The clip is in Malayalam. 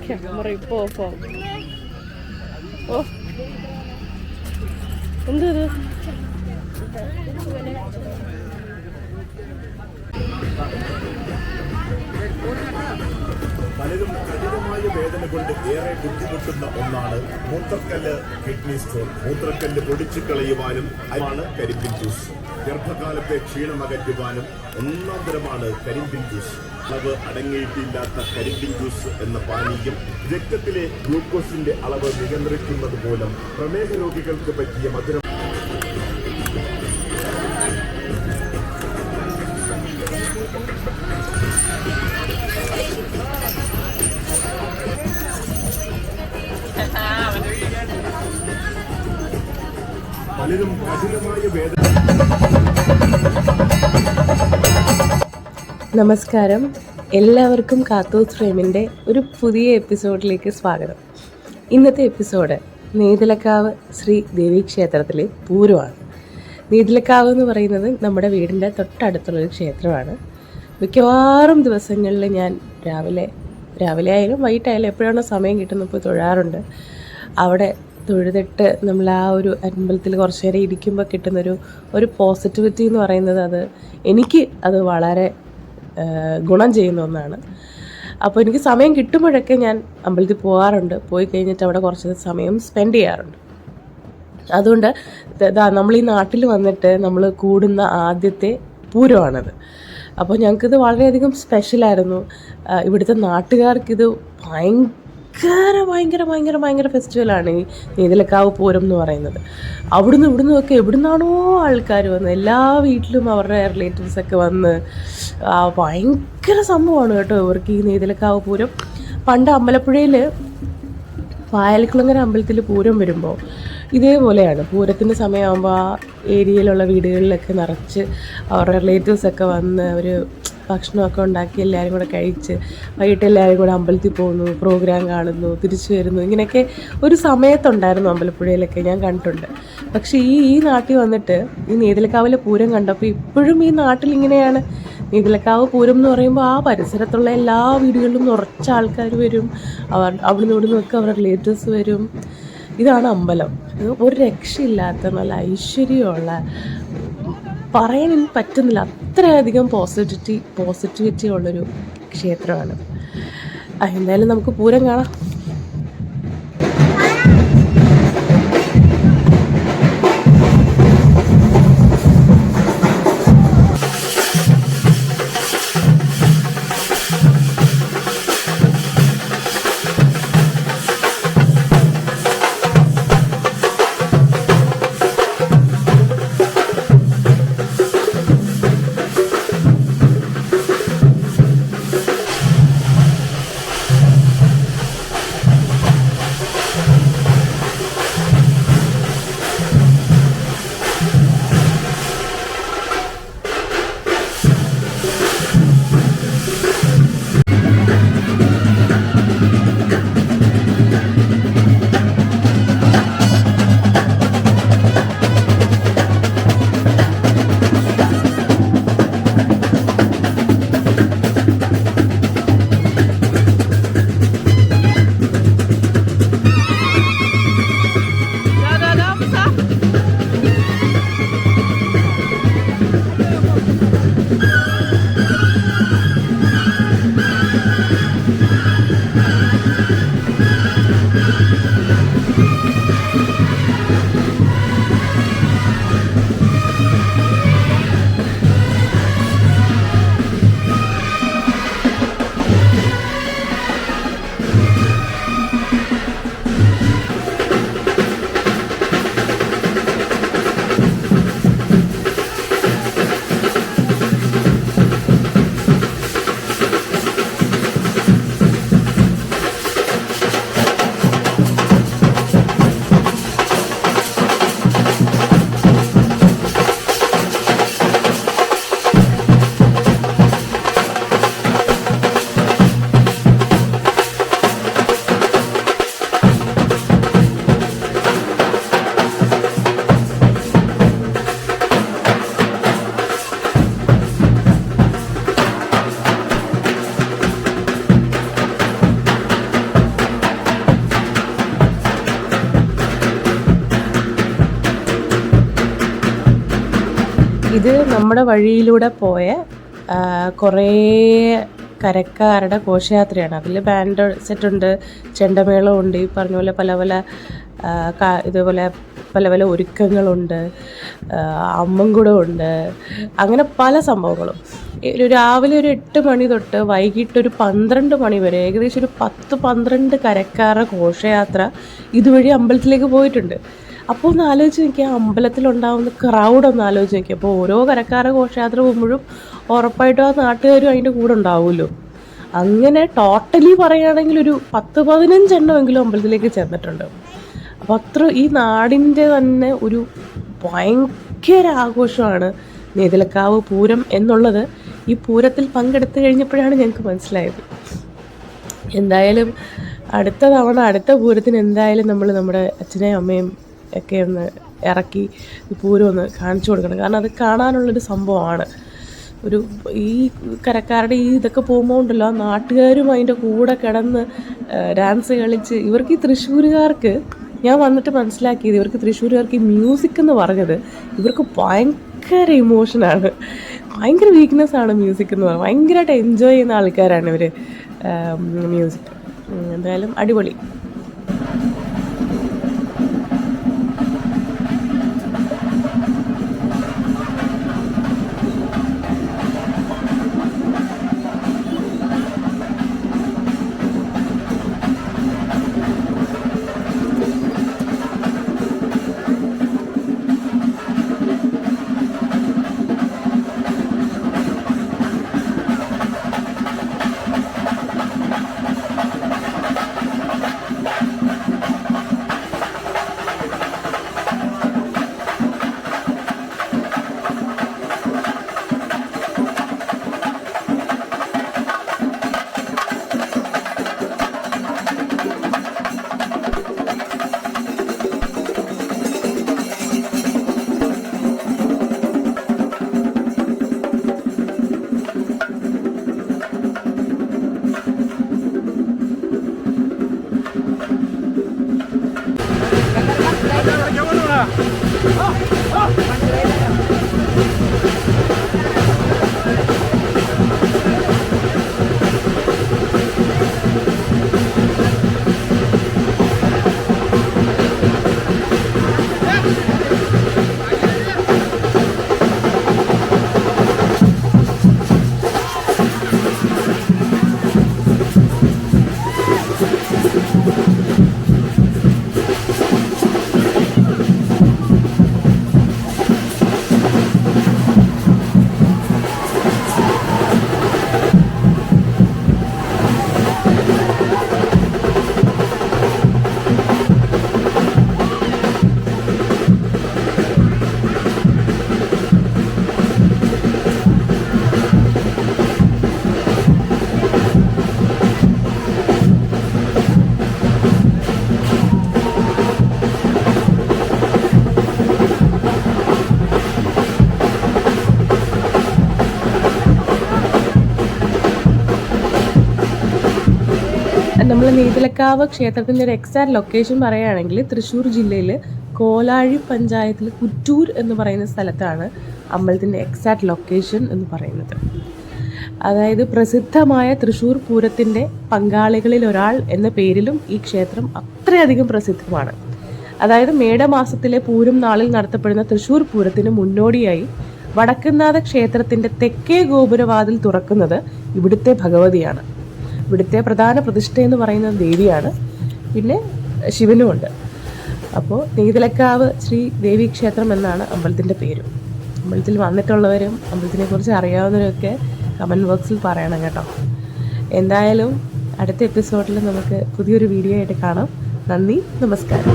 ക്യാമറ ഇപ്പോ ഓഫാവും. ഓ എന്തത്? പലരും കഠിനമായ വേദന കൊണ്ട് ഏറെ ബുദ്ധിമുട്ടുന്ന ഒന്നാണ് മൂത്രക്കല്ല് കിഡ്നി സ്റ്റോൺ. മൂത്രക്കല്ല് പൊടിച്ചു കളയുവാനും ആണ് കരിമ്പിൻ ജ്യൂസ്. ഗർഭകാലത്തെ ക്ഷീണം അകറ്റുവാനും ഒന്നാം തരമാണ് കരിമ്പിൻ ജ്യൂസ്. അളവ് അടങ്ങിയിട്ടില്ലാത്ത കരിമ്പിൻ ജ്യൂസ് എന്ന പാനീയം രക്തത്തിലെ ഗ്ലൂക്കോസിന്റെ അളവ് നിയന്ത്രിക്കുന്നത് മൂലം പ്രമേഹ രോഗികൾക്ക് പറ്റിയ മധുരം. പലരും കഠിനമായ വേദന. നമസ്കാരം, എല്ലാവർക്കും കാത്തോസ് ഫ്രെയിമിൻ്റെ ഒരു പുതിയ എപ്പിസോഡിലേക്ക് സ്വാഗതം. ഇന്നത്തെ എപ്പിസോഡ് നീതിലക്കാവ് ശ്രീ ദേവി ക്ഷേത്രത്തിലെ പൂരമാണ്. നീതിലക്കാവ് എന്ന് പറയുന്നത് നമ്മുടെ വീടിൻ്റെ തൊട്ടടുത്തുള്ളൊരു ക്ഷേത്രമാണ്. മിക്കവാറും ദിവസങ്ങളിൽ ഞാൻ രാവിലെ ആയാലും വൈകിട്ടായാലും എപ്പോഴാണോ സമയം കിട്ടുന്നപ്പോൾ തൊഴാറുണ്ട്. അവിടെ തൊഴുതിട്ട് നമ്മൾ ആ ഒരു അമ്പലത്തിൽ കുറച്ച് നേരം ഇരിക്കുമ്പോൾ കിട്ടുന്നൊരു പോസിറ്റിവിറ്റി എന്ന് പറയുന്നത് എനിക്ക് വളരെ ഗുണം ചെയ്യുന്ന ഒന്നാണ്. അപ്പോൾ എനിക്ക് സമയം കിട്ടുമ്പോഴൊക്കെ ഞാൻ അമ്പലത്തിൽ പോകാറുണ്ട്. പോയി കഴിഞ്ഞിട്ട് അവിടെ കുറച്ച് സമയം സ്പെൻഡ് ചെയ്യാറുണ്ട്. അതുകൊണ്ട് നമ്മൾ ഈ നാട്ടിൽ വന്നിട്ട് നമ്മൾ കൂടുന്ന ആദ്യത്തെ പൂരമാണത്. അപ്പോൾ ഞങ്ങൾക്കിത് വളരെയധികം സ്പെഷ്യലായിരുന്നു. ഇവിടുത്തെ നാട്ടുകാർക്കിത് ഭയങ്കര ഫെസ്റ്റിവലാണ് ഈ നീതിലക്കാവ് പൂരം എന്ന് പറയുന്നത്. ഇവിടുന്നൊക്കെ എവിടുന്നാണോ ആൾക്കാർ വന്ന് എല്ലാ വീട്ടിലും അവരുടെ റിലേറ്റീവ്സൊക്കെ വന്ന് ഭയങ്കര സംഭവമാണ് കേട്ടോ ഇവർക്ക് ഈ നീതിലക്കാവ് പൂരം. പണ്ട് അമ്പലപ്പുഴയിൽ പായൽക്കുളങ്ങര അമ്പലത്തിൽ പൂരം വരുമ്പോൾ ഇതേപോലെയാണ്. പൂരത്തിൻ്റെ സമയമാകുമ്പോൾ ആ ഏരിയയിലുള്ള വീടുകളിലൊക്കെ നിറച്ച് അവരുടെ റിലേറ്റീവ്സൊക്കെ വന്ന് അവർ ഭക്ഷണമൊക്കെ ഉണ്ടാക്കി എല്ലാവരും കൂടെ കഴിച്ച് വൈകിട്ട് എല്ലാവരും കൂടെ അമ്പലത്തിൽ പോകുന്നു, പ്രോഗ്രാം കാണുന്നു, തിരിച്ചു വരുന്നു. ഇങ്ങനെയൊക്കെ ഒരു സമയത്തുണ്ടായിരുന്നു അമ്പലപ്പുഴയിലൊക്കെ ഞാൻ കണ്ടിട്ടുണ്ട്. പക്ഷേ ഈ നാട്ടിൽ വന്നിട്ട് ഈ നീതിലക്കാവിലെ പൂരം കണ്ടപ്പോൾ ഇപ്പോഴും ഈ നാട്ടിൽ ഇങ്ങനെയാണ്. നീതിലക്കാവ് പൂരം എന്ന് പറയുമ്പോൾ ആ പരിസരത്തുള്ള എല്ലാ വീടുകളിലും നിറച്ച ആൾക്കാർ വരും. അവിടുന്ന് ഇവിടുന്നൊക്കെ അവരുടെ റിലേറ്റീവ്സ് വരും. ഇതാണ് അമ്പലം. ഒരു രക്ഷയില്ലാത്ത നല്ല ഐശ്വര്യമുള്ള, പറയാൻ എനിക്ക് പറ്റുന്നില്ല, അത്രയധികം പോസിറ്റിവിറ്റി ഉള്ളൊരു ക്ഷേത്രമാണ്. എന്തായാലും നമുക്ക് പൂരം കാണാം. ഇത് നമ്മുടെ വഴിയിലൂടെ പോയ കുറേ കരക്കാരുടെ ഘോഷയാത്രയാണ്. അതിൽ ബാൻഡ് സെറ്റുണ്ട്, ചെണ്ടമേളമുണ്ട്, ഈ പറഞ്ഞ പോലെ പല പല ഇതുപോലെ പല പല ഒരുക്കങ്ങളുണ്ട്, അമ്മൻകുടമുണ്ട്, അങ്ങനെ പല സംഭവങ്ങളും. രാവിലെ ഒരു 8 മണി തൊട്ട് വൈകിട്ട് ഒരു 12 മണി വരെ ഏകദേശം ഒരു 10-12 കരക്കാരുടെ ഘോഷയാത്ര ഇതുവഴി അമ്പലത്തിലേക്ക് പോയിട്ടുണ്ട്. അപ്പോൾ ഒന്ന് ആലോചിച്ച് നോക്കിയാൽ അമ്പലത്തിലുണ്ടാവുന്ന ക്രൗഡ് ഒന്ന് ആലോചിച്ച് നോക്കിയാൽ. അപ്പോൾ ഓരോ കരക്കാരുടെ ഘോഷയാത്ര പോകുമ്പോഴും ഉറപ്പായിട്ടും ആ നാട്ടുകാരും അതിൻ്റെ കൂടെ ഉണ്ടാവുമല്ലോ. അങ്ങനെ ടോട്ടലി പറയുകയാണെങ്കിൽ ഒരു 10-15 എണ്ണമെങ്കിലും അമ്പലത്തിലേക്ക് ചെന്നിട്ടുണ്ട്. അപ്പോൾ അത്ര ഈ നാടിൻ്റെ തന്നെ ഒരു ഭയങ്കര ആഘോഷമാണ് നെയ്തലക്കാവ് പൂരം എന്നുള്ളത് ഈ പൂരത്തിൽ പങ്കെടുത്തു കഴിഞ്ഞപ്പോഴാണ് ഞങ്ങൾക്ക് മനസ്സിലായത്. എന്തായാലും അടുത്ത തവണ അടുത്ത പൂരത്തിന് എന്തായാലും നമ്മൾ നമ്മുടെ അച്ഛനെയും അമ്മയും ഒക്കെ ഒന്ന് ഇറക്കി ഈ പൂരം ഒന്ന് കാണിച്ചു കൊടുക്കണം. കാരണം അത് കാണാനുള്ളൊരു സംഭവമാണ്. ഈ കരക്കാരുടെ ഈ ഇതൊക്കെ പോകുമ്പോൾ ഉണ്ടല്ലോ, നാട്ടുകാരും അതിൻ്റെ കൂടെ കിടന്ന് ഡാൻസ് കളിച്ച്. ഇവർക്ക് ഈ തൃശ്ശൂരുകാർക്ക് ഞാൻ വന്നിട്ട് മനസ്സിലാക്കിയത്, ഇവർക്ക് തൃശ്ശൂരുകാർക്ക് ഈ മ്യൂസിക് എന്ന് പറഞ്ഞത് ഇവർക്ക് ഭയങ്കര ഇമോഷനാണ്, ഭയങ്കര വീക്ക്നെസ്സാണ് മ്യൂസിക് എന്ന് പറയുന്നത്. ഭയങ്കരമായിട്ട് എൻജോയ് ചെയ്യുന്ന ആൾക്കാരാണ് ഇവർ മ്യൂസിക്. എന്തായാലും അടിപൊളി. നമ്മൾ നെയ്തലക്കാവ് ക്ഷേത്രത്തിൻ്റെ ഒരു എക്സാക്ട് ലൊക്കേഷൻ പറയുകയാണെങ്കിൽ തൃശ്ശൂർ ജില്ലയിൽ കോലാഴി പഞ്ചായത്തിൽ കുറ്റൂർ എന്ന് പറയുന്ന സ്ഥലത്താണ് അമ്പലത്തിൻ്റെ എക്സാക്ട് ലൊക്കേഷൻ എന്ന് പറയുന്നത്. അതായത് പ്രസിദ്ധമായ തൃശ്ശൂർ പൂരത്തിൻ്റെ പങ്കാളികളിൽ ഒരാൾ എന്ന പേരിലും ഈ ക്ഷേത്രം അത്രയധികം പ്രസിദ്ധമാണ്. അതായത് മേടമാസത്തിലെ പൂരം നാളിൽ നടത്തപ്പെടുന്ന തൃശ്ശൂർ പൂരത്തിന് മുന്നോടിയായി വടക്കുംനാഥ ക്ഷേത്രത്തിൻ്റെ തെക്കേ ഗോപുരവാതിൽ തുറക്കുന്നത് ഇവിടുത്തെ ഭഗവതിയാണ്. ഇവിടുത്തെ പ്രധാന പ്രതിഷ്ഠ എന്ന് പറയുന്നത് ദേവിയാണ്, പിന്നെ ശിവനുമുണ്ട്. അപ്പോൾ നെയ്തലക്കാവ് ശ്രീ ദേവി ക്ഷേത്രം എന്നാണ് അമ്പലത്തിൻ്റെ പേരും. അമ്പലത്തിൽ വന്നിട്ടുള്ളവരും അമ്പലത്തിനെ കുറിച്ച് അറിയാവുന്നവരൊക്കെ കമൻറ്റ് ബോക്സിൽ പറയണം കേട്ടോ. എന്തായാലും അടുത്ത എപ്പിസോഡിൽ നമുക്ക് പുതിയൊരു വീഡിയോ ആയിട്ട് കാണാം. നന്ദി, നമസ്കാരം.